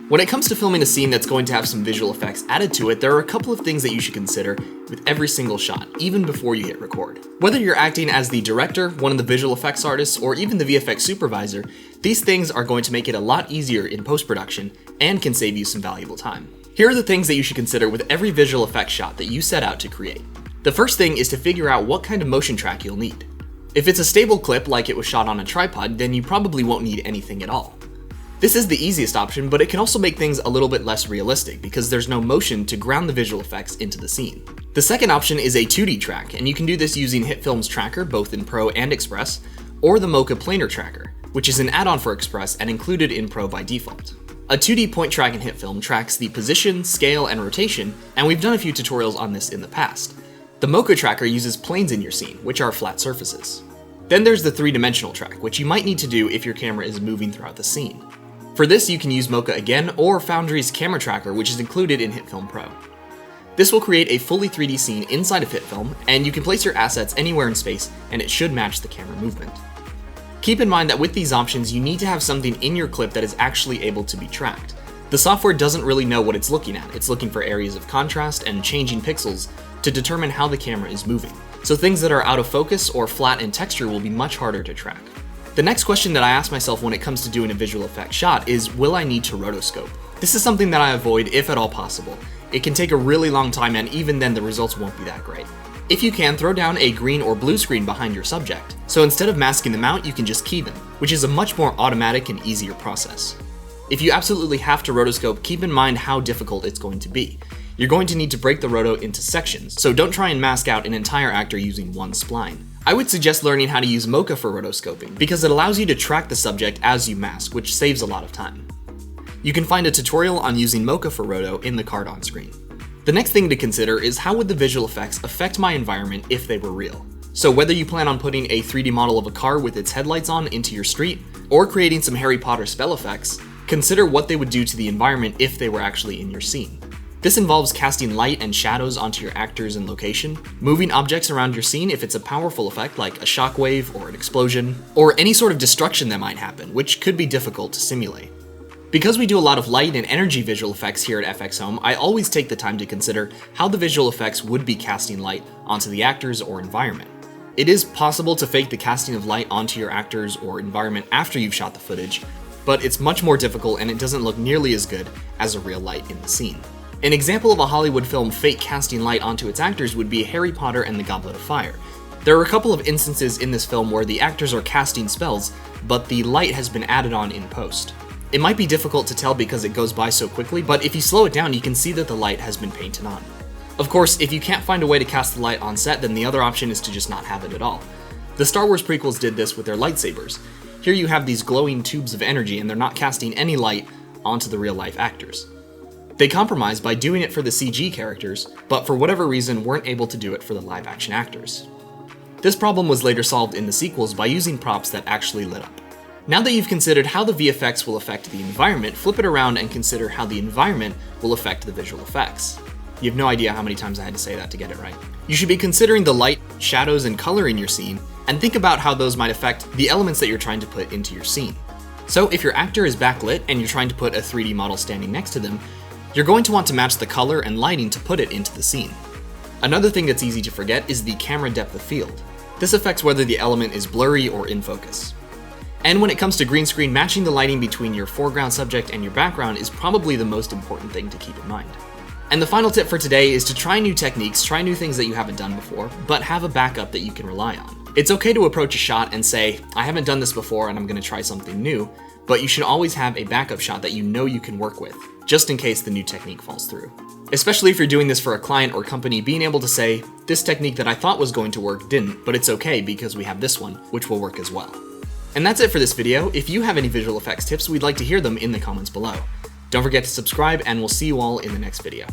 When it comes to filming a scene that's going to have some visual effects added to it, there are a couple of things that you should consider with every single shot, even before you hit record. Whether you're acting as the director, one of the visual effects artists, or even the VFX supervisor, these things are going to make it a lot easier in post-production and can save you some valuable time. Here are the things that you should consider with every visual effects shot that you set out to create. The first thing is to figure out what kind of motion track you'll need. If it's a stable clip like it was shot on a tripod, then you probably won't need anything at all. This is the easiest option, but it can also make things a little bit less realistic because there's no motion to ground the visual effects into the scene. The second option is a 2D track, and you can do this using HitFilm's tracker, both in Pro and Express, or the Mocha planar tracker, which is an add-on for Express and included in Pro by default. A 2D point track in HitFilm tracks the position, scale, and rotation, and we've done a few tutorials on this in the past. The Mocha tracker uses planes in your scene, which are flat surfaces. Then there's the 3-dimensional track, which you might need to do if your camera is moving throughout the scene. For this, you can use Mocha again, or Foundry's camera tracker, which is included in HitFilm Pro. This will create a fully 3D scene inside of HitFilm, and you can place your assets anywhere in space, and it should match the camera movement. Keep in mind that with these options, you need to have something in your clip that is actually able to be tracked. The software doesn't really know what it's looking at. It's looking for areas of contrast and changing pixels to determine how the camera is moving. So things that are out of focus or flat in texture will be much harder to track. The next question that I ask myself when it comes to doing a visual effect shot is, will I need to rotoscope? This is something that I avoid if at all possible. It can take a really long time, and even then the results won't be that great. If you can, throw down a green or blue screen behind your subject. So instead of masking them out, you can just key them, which is a much more automatic and easier process. If you absolutely have to rotoscope, keep in mind how difficult it's going to be. You're going to need to break the roto into sections, so don't try and mask out an entire actor using one spline. I would suggest learning how to use Mocha for rotoscoping, because it allows you to track the subject as you mask, which saves a lot of time. You can find a tutorial on using Mocha for roto in the card on screen. The next thing to consider is, how would the visual effects affect my environment if they were real? So whether you plan on putting a 3D model of a car with its headlights on into your street, or creating some Harry Potter spell effects, consider what they would do to the environment if they were actually in your scene. This involves casting light and shadows onto your actors and location, moving objects around your scene if it's a powerful effect like a shockwave or an explosion, or any sort of destruction that might happen, which could be difficult to simulate. Because we do a lot of light and energy visual effects here at FXhome, I always take the time to consider how the visual effects would be casting light onto the actors or environment. It is possible to fake the casting of light onto your actors or environment after you've shot the footage, but it's much more difficult and it doesn't look nearly as good as a real light in the scene. An example of a Hollywood film fake casting light onto its actors would be Harry Potter and the Goblet of Fire. There are a couple of instances in this film where the actors are casting spells, but the light has been added on in post. It might be difficult to tell because it goes by so quickly, but if you slow it down, you can see that the light has been painted on. Of course, if you can't find a way to cast the light on set, then the other option is to just not have it at all. The Star Wars prequels did this with their lightsabers. Here you have these glowing tubes of energy, and they're not casting any light onto the real-life actors. They compromised by doing it for the CG characters, but for whatever reason weren't able to do it for the live-action actors. This problem was later solved in the sequels by using props that actually lit up. Now that you've considered how the VFX will affect the environment, flip it around and consider how the environment will affect the visual effects. You have no idea how many times I had to say that to get it right. You should be considering the light, shadows, and color in your scene, and think about how those might affect the elements that you're trying to put into your scene. So if your actor is backlit and you're trying to put a 3D model standing next to them, you're going to want to match the color and lighting to put it into the scene. Another thing that's easy to forget is the camera depth of field. This affects whether the element is blurry or in focus. And when it comes to green screen, matching the lighting between your foreground subject and your background is probably the most important thing to keep in mind. And the final tip for today is to try new techniques, try new things that you haven't done before, but have a backup that you can rely on. It's okay to approach a shot and say, I haven't done this before and I'm going to try something new, but you should always have a backup shot that you know you can work with, just in case the new technique falls through. Especially if you're doing this for a client or company, being able to say, this technique that I thought was going to work didn't, but it's okay because we have this one, which will work as well. And that's it for this video. If you have any visual effects tips, we'd like to hear them in the comments below. Don't forget to subscribe, and we'll see you all in the next video.